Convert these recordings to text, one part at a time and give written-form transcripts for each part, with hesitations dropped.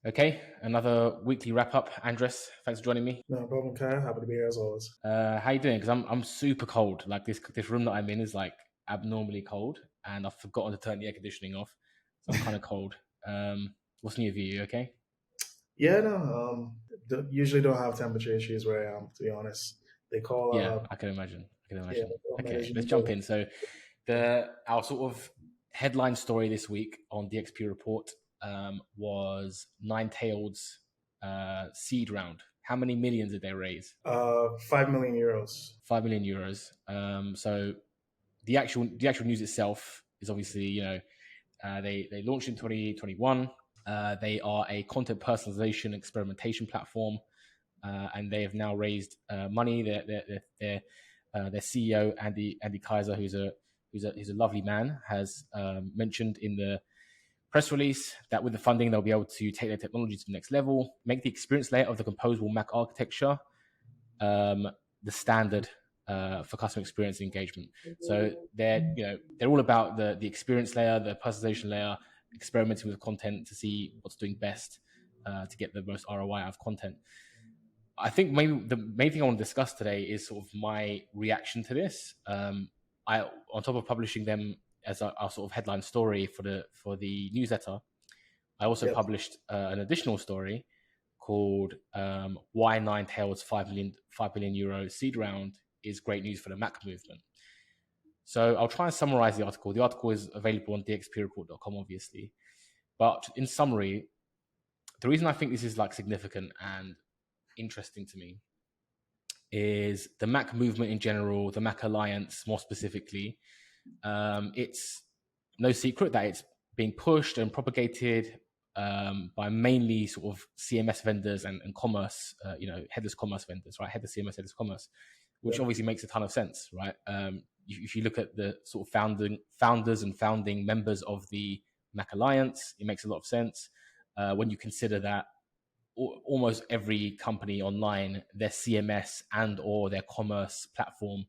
Okay, another weekly wrap up. Andres, thanks for joining me. No problem, Kyle. Happy to be here as always. How you doing? Because I'm super cold. Like this room that I'm in is like abnormally cold, and I've forgotten to turn the air conditioning off, so I'm kind of cold. What's new with you? You okay? Yeah, no, usually don't have temperature issues where I am, to be honest. They call, Yeah, I can imagine. I can yeah, imagine. they call Okay, let's Malaysian jump the, in. So our sort of headline story this week on DXP Report was Ninetailed's seed round. How many millions did they raise? 5 million euros. 5 million euros. So the actual news itself is obviously they launched in 2021. They are a content personalization experimentation platform, and they have now raised money. Their CEO Andy Kaiser, who's a lovely man, has mentioned in the press release that with the funding they'll be able to take their technology to the next level, make the experience layer of the composable Mac architecture the standard for customer experience and engagement. So they're all about the experience layer, the personalization layer, experimenting with content to see what's doing best to get the most ROI out of content. I think maybe the main thing I want to discuss today is sort of my reaction to this. I, on top of publishing them as our sort of headline story for the newsletter, I also Yep. published an additional story called "Why Ninetail's 5 billion euro seed round is great news for the Mac movement." So I'll try and summarize the article. The article is available on dxpreport.com, obviously, but in summary, the reason I think this is like significant and interesting to me is the Mac movement in general, the Mac Alliance more specifically. It's no secret that it's being pushed and propagated by mainly sort of CMS vendors and commerce, headless commerce vendors, right? Headless CMS, headless commerce, which Yep. obviously makes a ton of sense, right? If you look at the sort of founders and founding members of the Mac Alliance, it makes a lot of sense when you consider that almost every company online, their CMS and or their commerce platform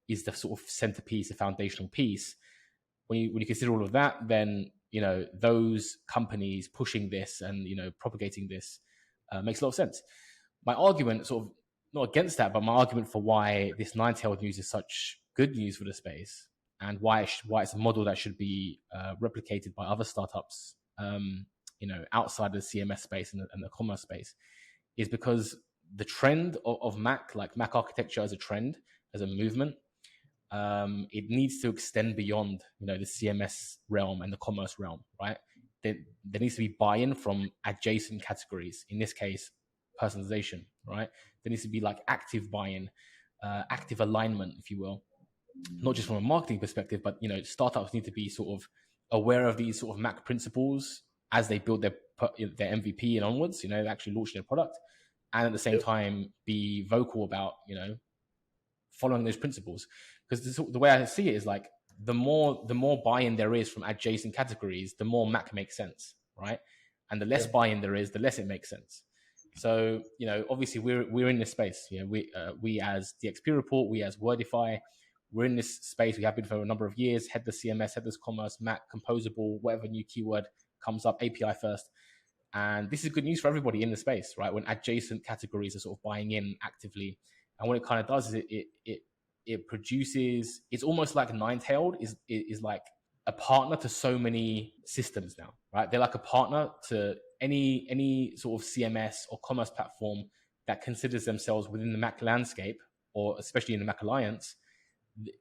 is the sort of centerpiece, the foundational piece. When you consider all of that, then those companies pushing this and propagating this makes a lot of sense. My argument, sort of not against that, but my argument for why this Ninetailed news is such good news for the space and why it's a model that should be replicated by other startups, outside the CMS space and the commerce space, is because the trend of Mac, like Mac architecture as a trend, as a movement, it needs to extend beyond the CMS realm and the commerce realm, right? There needs to be buy-in from adjacent categories. In this case, personalization, right? There needs to be like active buy-in, active alignment, if you will, not just from a marketing perspective, but startups need to be sort of aware of these sort of Mac principles as they build their MVP and onwards. They actually launch their product, and at the same Yep. time be vocal about following those principles. Because the way I see it is like the more buy-in there is from adjacent categories, the more Mac makes sense, right? And the less Yep. buy-in there is, the less it makes sense. So obviously we're in this space. We as DXP Report, we as Wordify, we're in this space. We have been for a number of years. Headless CMS, headless commerce, Mac, composable, whatever new keyword comes up, API first. And this is good news for everybody in the space, right? When adjacent categories are sort of buying in actively. And what it kind of does is it produces, it's almost like Ninetailed is like a partner to so many systems now, right? They're like a partner to any sort of CMS or commerce platform that considers themselves within the Mac landscape, or especially in the Mac Alliance.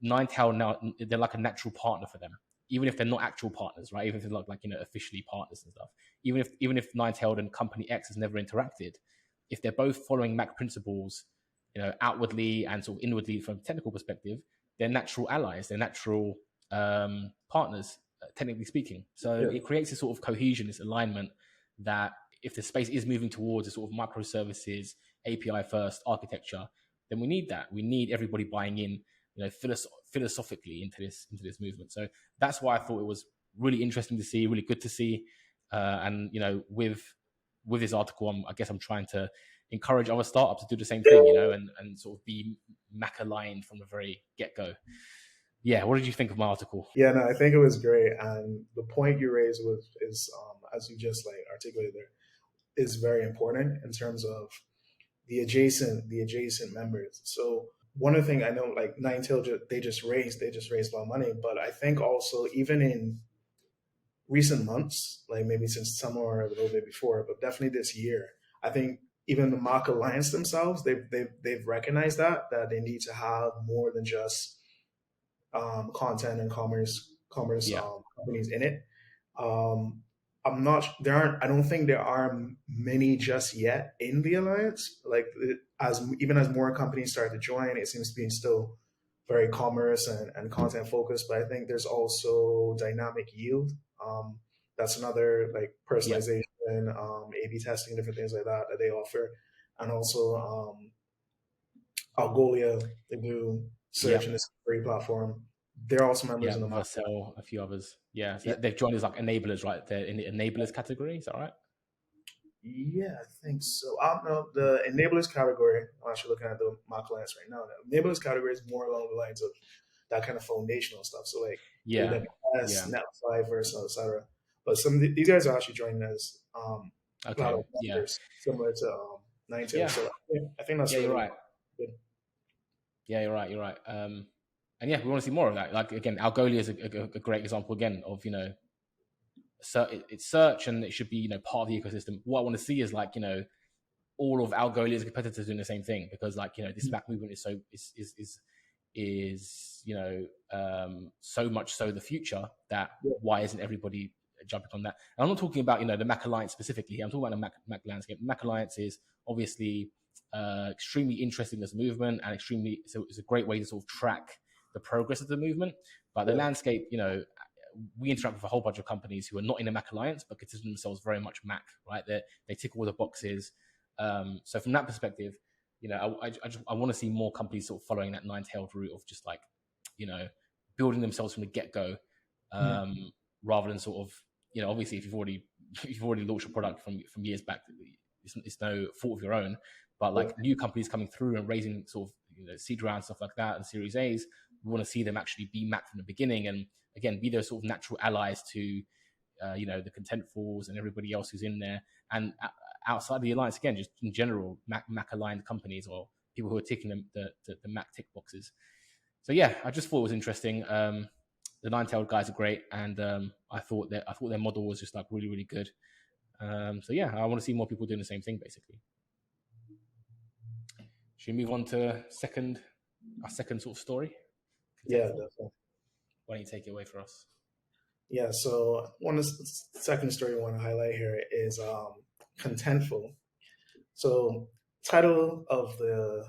Ninetailed now, they're like a natural partner for them, even if they're not actual partners, right? Even if they're not like officially partners and stuff. Even if Ninetailed and Company X has never interacted, if they're both following Mac principles, outwardly and sort of inwardly from a technical perspective, they're natural allies, they're natural partners, technically speaking. So Yep. it creates a sort of cohesion, this alignment that if the space is moving towards a sort of microservices, API first architecture, then we need that. We need everybody buying in, philosophically into this movement. So that's why I thought it was really interesting to see, really good to see, and with this article, I guess I'm trying to encourage other startups to do the same thing, and sort of be Mac aligned from the very get go. Yeah, what did you think of my article? Yeah, no, I think it was great. And the point you raised is as you just like articulated there, is very important in terms of the adjacent members. So one of the things I know, like Ninetail, they just raised a lot of money, but I think also even in recent months, like maybe since summer or a little bit before, but definitely this year, I think even the Mark Alliance themselves, they've recognized that they need to have more than just content and commerce Yeah. companies in it. Um, I'm not there aren't I don't think there are many just yet in the alliance. Like as even as more companies start to join, it seems to be still very commerce and content focused. But I think there's also dynamic yield. Um, that's another like Yeah. personalization, A/B testing, different things like that that they offer, and also Algolia. They do Yeah. search and discovery platform. They're also members Yeah. in the market. Vercel, a few others. Yeah. So Yeah, they've joined as like enablers, right? They're in the enablers category. Is that right? yeah, I think so. I don't know the enablers category. I'm actually looking at the mock lines right now. The enablers category is more along the lines of that kind of foundational stuff. So like Yeah. AWS, Yeah. Netlify, Versa, etc. But some of these guys are actually joining as cloud Okay. Yeah. vendors, similar to Ninetail. Yeah. So I think that's Yeah. You're really right. good. Yeah. You're right. You're right. And yeah, we want to see more of that. Like again, Algolia is a great example again of it's search and it should be part of the ecosystem. What I want to see is all of Algolia's competitors doing the same thing because this Mac movement is so much so the future that Yeah, why isn't everybody jumping on that? And I'm not talking about the Mac Alliance specifically. I'm talking about the Mac landscape. Mac Alliance is obviously extremely interesting as a movement and it's a great way to sort of track the progress of the movement. But the yeah, landscape, we interact with a whole bunch of companies who are not in the Mac Alliance but consider themselves very much Mac, right? They tick all the boxes. So from that perspective, I want to see more companies sort of following that nine-tailed route of just you know, building themselves from the get-go, mhm, rather than sort of, obviously if you've already if you've already launched a product from years back, it's no fault of your own. But yeah, like new companies coming through and raising sort of seed rounds, stuff like that, and Series A's, we want to see them actually be Mac from the beginning, and again be those sort of natural allies to the Contentfuls and everybody else who's in there, and outside the alliance again, just in general, Mac aligned companies or people who are ticking the Mac tick boxes. So yeah, I just thought it was interesting. The Ninetailed guys are great, and I thought their model was just like really really good. So yeah, I want to see more people doing the same thing basically. Should we move on to our second sort of story? yeah, Contentful. definitely. Why don't you take it away for us? Yeah, so one of the second story I want to highlight here is Contentful. So title of the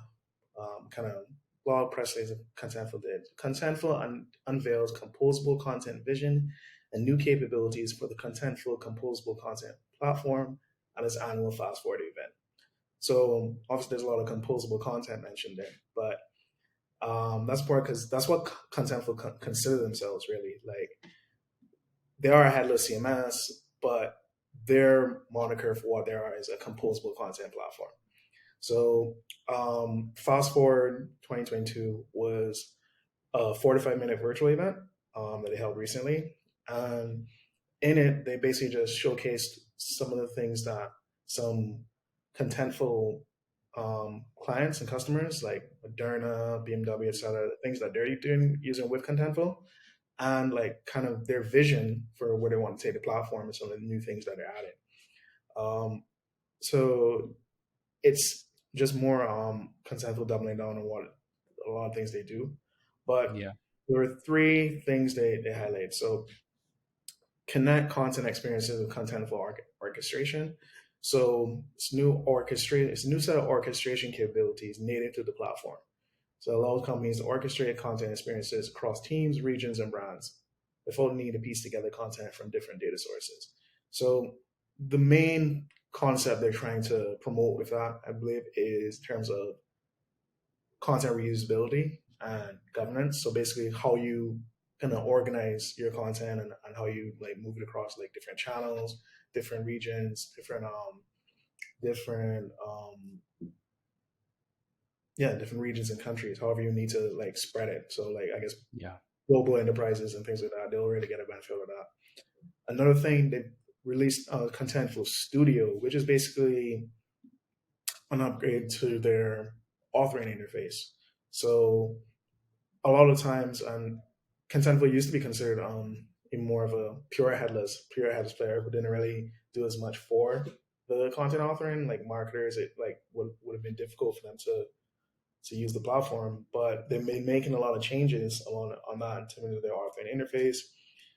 kind of blog press release Contentful did. Contentful unveils composable content vision and new capabilities for the Contentful composable content platform at its annual Fast Forward event. So obviously there's a lot of composable content mentioned there, but that's part because that's what Contentful consider themselves really. Like they are a headless CMS, but their moniker for what they are is a composable content platform. So fast forward 2022 was a 45-minute virtual event that they held recently. And in it, they basically just showcased some of the things that some contentful clients and customers like Moderna, BMW, etc., things that they're doing using with Contentful, and like kind of their vision for where they want to take the platform and some of the new things that they're adding. So it's just more Contentful doubling down on what a lot of things they do. But Yeah, there were three things they highlight. So connect content experiences with Contentful orchestration. So it's a new set of orchestration capabilities native to the platform. So it allows companies to orchestrate content experiences across teams, regions, and brands without needing to piece together content from different data sources. So the main concept they're trying to promote with that, I believe, is in terms of content reusability and governance. So basically how you kind of organize your content and how you like move it across like different channels, different regions, different different regions and countries, however you need to like spread it. So like I guess yeah, global enterprises and things like that, they'll really get a benefit of that. Another thing released Contentful Studio, which is basically an upgrade to their authoring interface. So a lot of times, Contentful used to be considered in more of a pure headless player who didn't really do as much for the content authoring. Like marketers, it like would have been difficult for them to use the platform, but they've been making a lot of changes on that in terms of their authoring interface.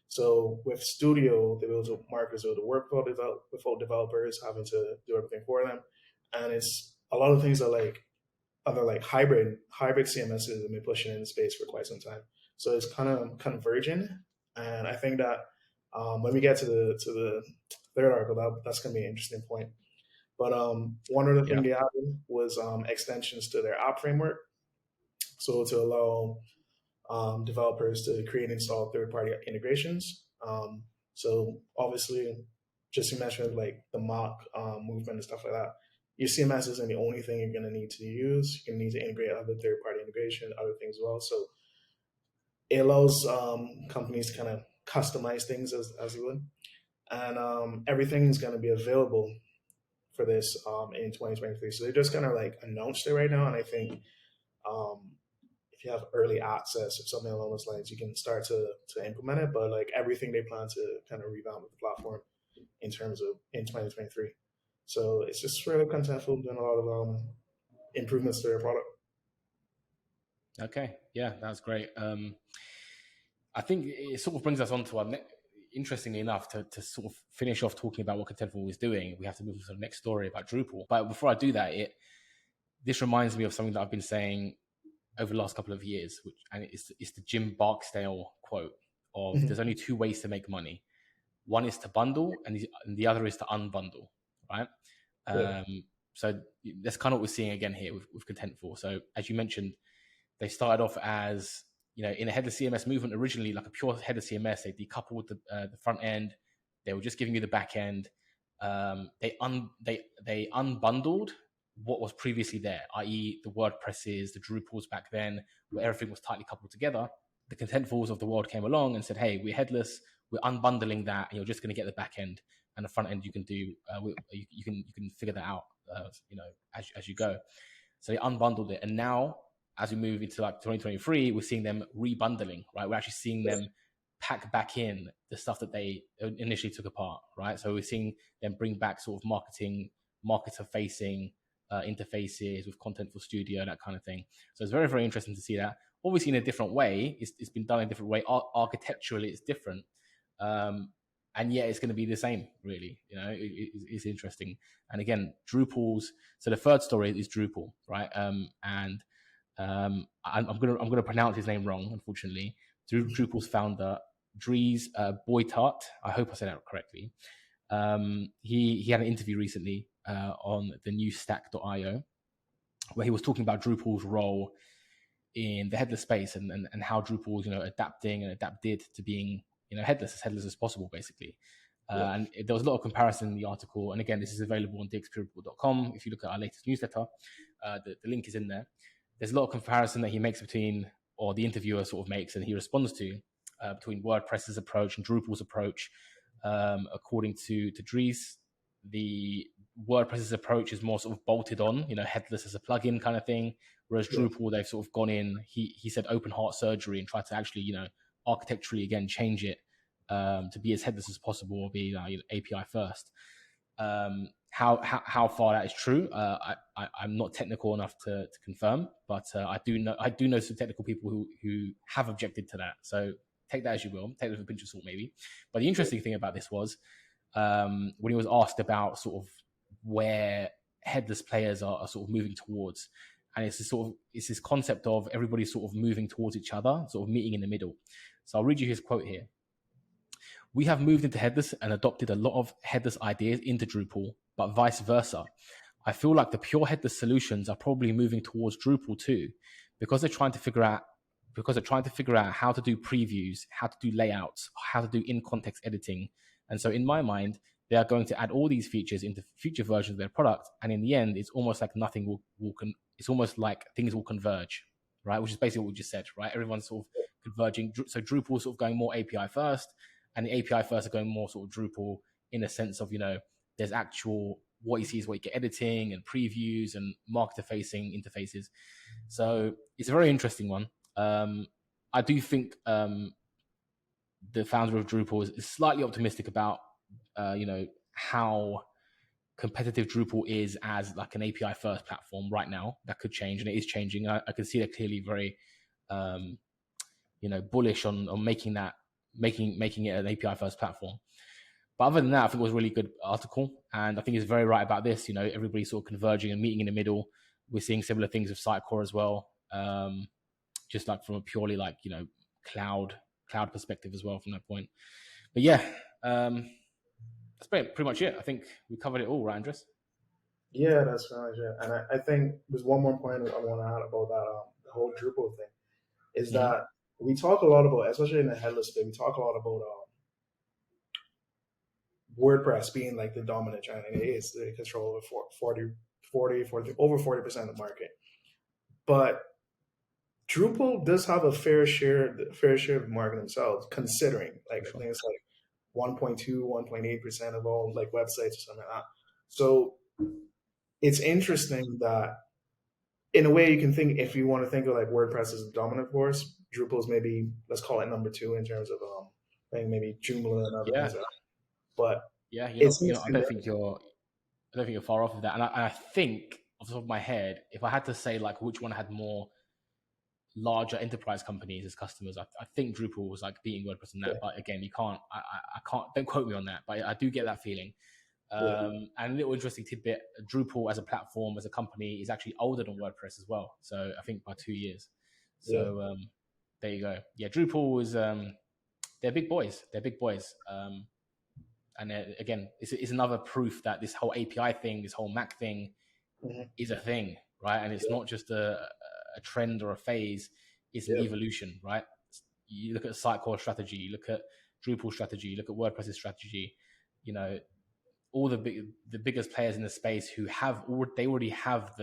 So with Studio, they were able to marketers able to work without developers having to do everything for them, and it's a lot of things are like other like hybrid CMSs have been pushing in the space for quite some time. So it's kind of converging, and I think that when we get to the third article, that's going to be an interesting point. But one other thing they added was extensions to their app framework, so to allow developers to create and install third-party integrations. So obviously, just you mentioned like the mock movement and stuff like that. Your CMS isn't the only thing you're going to need to use. You're going to need to integrate other third-party integration, other things as well. So it allows companies to kind of customize things as you would, and everything is going to be available for this in 2023. So they're just kind of like announced it right now, and I think if you have early access or something along those lines, you can start to implement it. But like everything they plan to kind of revamp with the platform in terms of in 2023. So it's just really contentful, doing a lot of improvements to their product. Okay, yeah, that's great. I think it sort of brings us on to our interestingly enough, to sort of finish off talking about what Contentful is doing, we have to move to the next story about Drupal. But before I do that, this reminds me of something that I've been saying over the last couple of years, and it's the Jim Barksdale quote of there's only two ways to make money. One is to bundle, and the other is to unbundle, right? Yeah. So that's kind of what we're seeing again here with Contentful. So as you mentioned, they started off as, in a headless CMS movement originally, like a pure headless CMS. They decoupled the front end. They were just giving you the back end. They unbundled what was previously there, i.e. the WordPresses, the Drupals back then, where everything was tightly coupled together. The Contentfuls of the world came along and said, hey, we're headless, we're unbundling that, and you're just going to get the back end, and the front end you can do, you can figure that out, as you go. So they unbundled it, and now as we move into like 2023, we're seeing them rebundling, right? We're actually seeing them pack back in the stuff that they initially took apart, right? So we're seeing them bring back sort of marketer-facing interfaces with Contentful Studio, that kind of thing. So it's very, very interesting to see that. Obviously, in a different way. It's been done in a different way. Architecturally, it's different. And yet it's going to be the same, really. It's interesting. And again, Drupal's. So the third story is Drupal, right? And I'm gonna pronounce his name wrong, unfortunately. Drupal's founder, Dries Boytart. I hope I said that correctly. He had an interview recently on the new Stack.io, where he was talking about Drupal's role in the headless space and how Drupal was adapting and adapted to being headless as possible, basically. And there was a lot of comparison in the article. And again, this is available on DXPReport.com. If you look at our latest newsletter, the link is in there. There's a lot of comparison that he makes or the interviewer sort of makes and he responds to between WordPress's approach and Drupal's approach. According to Dries, the WordPress's approach is more sort of bolted on, headless as a plugin kind of thing. Whereas Drupal, they've sort of gone in, he said open heart surgery and tried to actually, architecturally again, change it to be as headless as possible or be API first. How far that is true, I'm not technical enough to confirm, but I do know some technical people who have objected to that. So take that as you will, take it with a pinch of salt maybe. But the interesting thing about this was when he was asked about sort of where headless players are sort of moving towards, and it's this concept of everybody sort of moving towards each other, sort of meeting in the middle. So I'll read you his quote here. We have moved into headless and adopted a lot of headless ideas into Drupal, but vice versa. I feel like the pure headless solutions are probably moving towards Drupal too, because they're trying to figure out how to do previews, how to do layouts, how to do in-context editing. And so in my mind, they are going to add all these features into future versions of their product. And in the end, it's almost like nothing it's almost like things will converge, right? Which is basically what we just said, right? Everyone's sort of converging. So Drupal is sort of going more API first, and the API first are going more sort of Drupal in a sense of, there's actual what you see is what you get editing and previews and marketer facing interfaces. So it's a very interesting one. I do think the founder of Drupal is slightly optimistic about, how competitive Drupal is as like an API first platform right now. That could change, and it is changing. I can see they're clearly very, bullish on making it an API first platform. But other than that, I think it was a really good article, and I think it's very right about this. Everybody's sort of converging and meeting in the middle. We're seeing similar things with Sitecore as well, just like from a purely like cloud perspective as well from that point. But yeah, that's pretty much it. I think we covered it all, right, Andres? Yeah, that's pretty much it. And I think there's one more point I want to add about that the whole Drupal thing is that we talk a lot about, especially in the headless space, we talk a lot about WordPress being like the dominant channel. It is. They control over 40% of the market. But Drupal does have a fair share of the market themselves, considering like I think it's like 1.2, 1.8% of all like websites or something like that. So it's interesting that in a way you can think, if you want to think of like WordPress as a dominant force, Drupal is maybe, let's call it number 2 in terms of I think maybe Joomla and other things like that. But yeah, I don't think you're far off of that. And I think off the top of my head, if I had to say like which one had more larger enterprise companies as customers, I think Drupal was like beating WordPress in that. Yeah. But again, I can't, don't quote me on that, but I do get that feeling. And a little interesting tidbit, Drupal as a platform, as a company, is actually older than WordPress as well. So I think by 2 years. So there you go. Yeah, Drupal was, they're big boys. And again, it's another proof that this whole API thing, this whole Mac thing is a thing, right? And it's not just a trend or a phase, it's an evolution, right? You look at Sitecore strategy, you look at Drupal strategy, you look at WordPress's strategy, all the biggest players in the space who they already have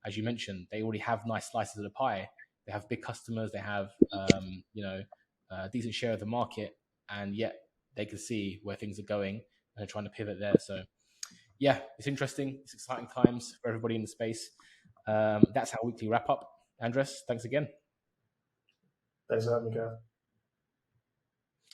as you mentioned, they already have nice slices of the pie. They have big customers, they have, a decent share of the market, and yet they can see where things are going and they're trying to pivot there. So yeah, it's interesting. It's exciting times for everybody in the space. That's our weekly wrap up. Andres, thanks again. Thanks for having me, Kyle.